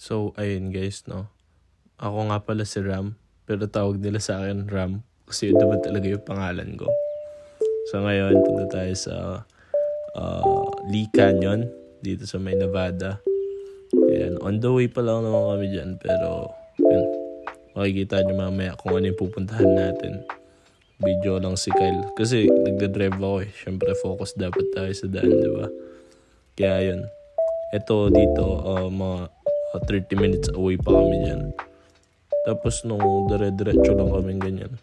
So, ayun guys, no? Ako nga pala si Ram, pero tawag nila sa akin Ram kasi yun naman talaga yung pangalan ko. So, ngayon, punta tayo sa Lee Canyon, dito sa May Nevada. Ayan, on the way pa lang naman kami dyan, pero yun, makikita nyo mamaya kung ano yung pupuntahan natin. Video lang si Kyle, kasi nagdadrive ako eh. Siyempre, focus dapat tayo sa daan, di ba? Kaya yun, ito dito, mga 30 minutes away pa kami dyan. Tapos nung dire-diretso lang kami ganyan,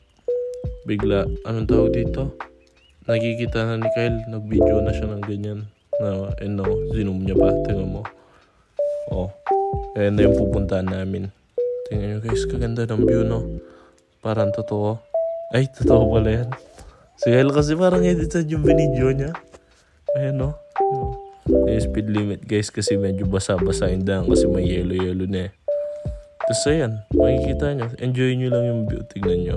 bigla, anong tawag dito? Nakikita na ni Kyle, nag-video na siya ng ganyan. Na, zoom niya pa, tingnan mo. Oh, ayan na yung pupuntahan namin. Tingnan nyo guys, kaganda ng view, no? Parang totoo. Ay, totoo pala yan. Si Kyle kasi parang edited yung video niya. Ayan, no? Yung speed limit guys kasi medyo basa-basa yung daan kasi may yellow na eh. Tapos ayan, makikita nyo. Enjoy nyo lang yung view. Tignan nyo.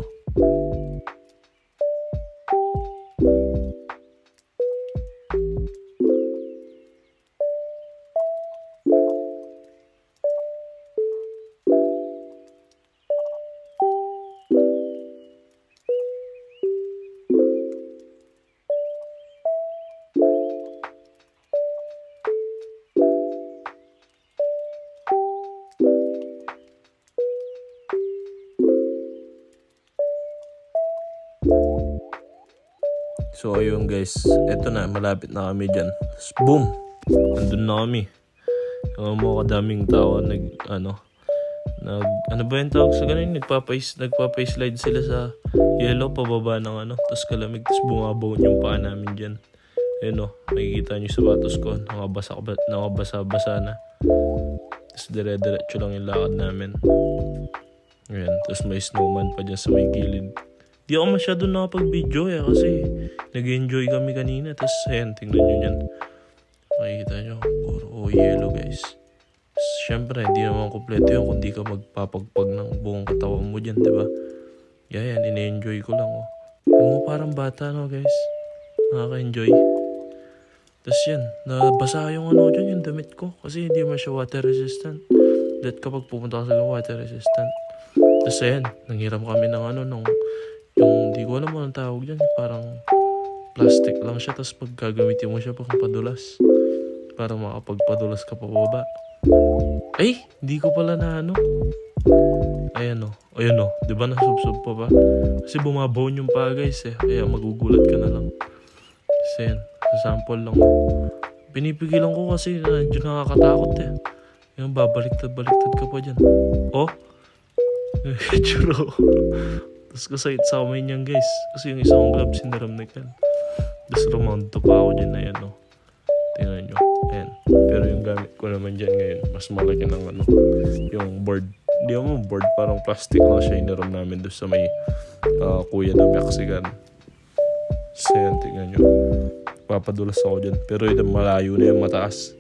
So ayun guys, eto na, malapit na kami dyan. Tapos boom! Andun na kami. Yung mga kadaming tao, ano ba yung tawag sa ganun? Nagpapay-slide sila sa yellow, pababa ng tapos kalamig, tapos bumabaw yung paa namin dyan. Ayun makikita nyo yung sapatos ko, nakabasa-basa na. Tapos dire-diretso lang yung lakad namin. Ayan, tapos may snowman pa dyan sa may gilid. Di ako masyado nakapag-video kasi nag-enjoy kami kanina. Tapos ayan, tingnan nyo yan. Makikita nyo, puro yellow guys. Siyempre, hindi naman kompleto yun kung di ka magpapagpag ng buong katawan mo dyan, diba? Yan, ine-enjoy ko lang Yung parang bata guys. Nakaka-enjoy. Tapos yan, nabasa yung dyan, yung damit ko. Kasi hindi man siya water resistant. That kapag pupunta ka sa water resistant. Tapos ayan, nanghiram kami ng yung di ko alam anong tawag dyan. Parang plastic lang siya. Tapos pag gagamitin mo siya pang padulas. Para makapagpadulas ka pa baba. Ay! Hindi ko pala na Ayan Ayun diba nasubsob pa ba? Kasi bumabaw yung pa guys eh. Kaya magugulat ka na lang. Kasi yan, sa sample lang pinipigilan ko kasi medyo nakakatakot eh. Yung babaliktad ka pa dyan. Oh! Churo. Tapos kasait sa kamay niyan guys. Kasi yung isang gloves sinaram na kan. Tapos romondo pa ako dyan na yan Tingnan nyo. Ayan. Pero yung gamit ko naman dyan ngayon, mas malaki ng yung board. Hindi mo board, parang plastic lang siya. Iniram namin doon sa may kuya na Mexican. So yan, tingnan nyo. Papadulas ako dyan. Pero ito malayo na yung mataas.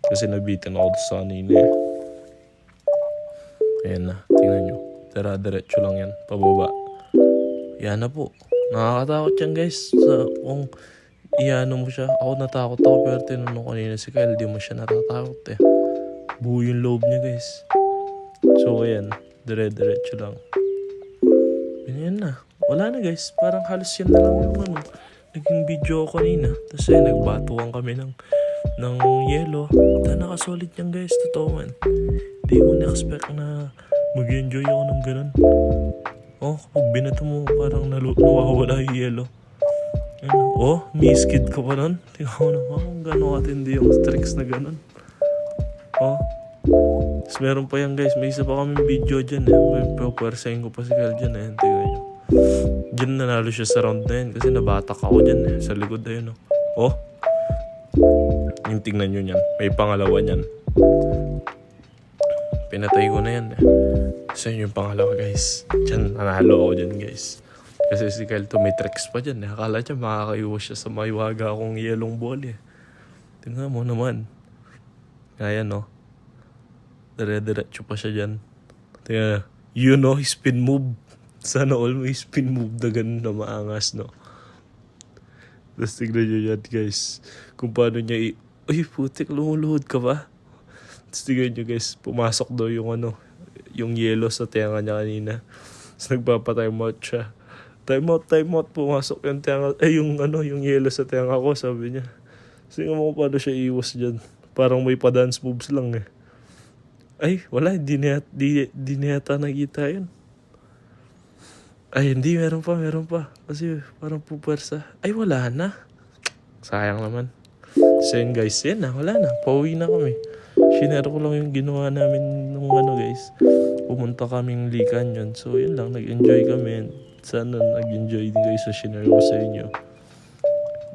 Kasi nabitin ako doon sa kanina eh. Ayan na, tingnan nyo. Diretso lang yan, pababa. Yan na po. Nakakatakot yan guys. Kung iano mo siya. Ako natakot ako pero tinanong kanina si Kyle, di mo siya natatakot eh. Buo yung loob niya guys. So ayan, diretso lang. Yan na. Wala na guys. Parang halos yan na lang yung naging video ko kanina. Tapos ayun, nagbatuan kami ng yellow. Nakasolid yan guys. Totoo man. Di ko na-expect na mag-enjoy ako ng ganun. Kapag binato mo, parang nawawala yung yellow. Miskid ka pa nun. Tingnan ko naman kung gano'n katindi yung tricks na ganun. Tapos meron pa yan guys. May isa pa kaming video dyan eh. May papuwersahin ko pa si Kyle dyan eh. Tingnan nyo. Dyan nanalo siya sa round na yun. Kasi nabatak ako dyan eh. Sa likod na yun Yung tingnan nyo yan. May pangalawa yan. Pinatay ko na yan eh. So yun yung pangalawa guys. Diyan, nanalo ako dyan guys. Kasi si Kyle may tricks pa dyan eh. Akala niya makakaiwas siya sa maiwaga akong yelong ball eh. Tingnan mo naman. Ayan Dire-diretso pa siya dyan. Tingnan, spin move. Sana all may spin move na ganun na maangas Tapos tignan nyo yan guys. Kung paano niya Uy putik, lumuluhod ka ba? Tapos tignan nyo guys, pumasok daw yung yung yelo sa tenga niya kanina. Tapos nagpapa-time out siya. Time out, pumasok yung tenga, yung yelo sa tenga ko, sabi niya. Tingnan mo kung paano siya iwas dyan. Parang may pa-dance moves lang eh. Ay, wala, di na yata nakita yun. Ay, hindi, meron pa. Kasi parang pupersa. Ay, wala na. Sayang naman. So yun guys, yan na, wala na. Pauwi na kami. Shinare ko lang yung ginawa namin nung guys. Pumunta kaming Likan yun. So yun lang, nag-enjoy kami. Sana nag-enjoy din guys sa shinare ko sa inyo.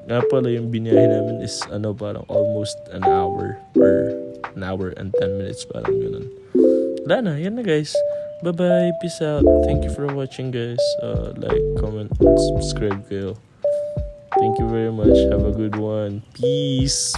Nga pala yung biniyahe namin is parang almost an hour or an hour and 10 minutes, parang ganun. Wala na, yan na guys. Bye-bye, peace out. Thank you for watching guys. Like, comment, subscribe kayo. Thank you very much. Have a good one. Peace.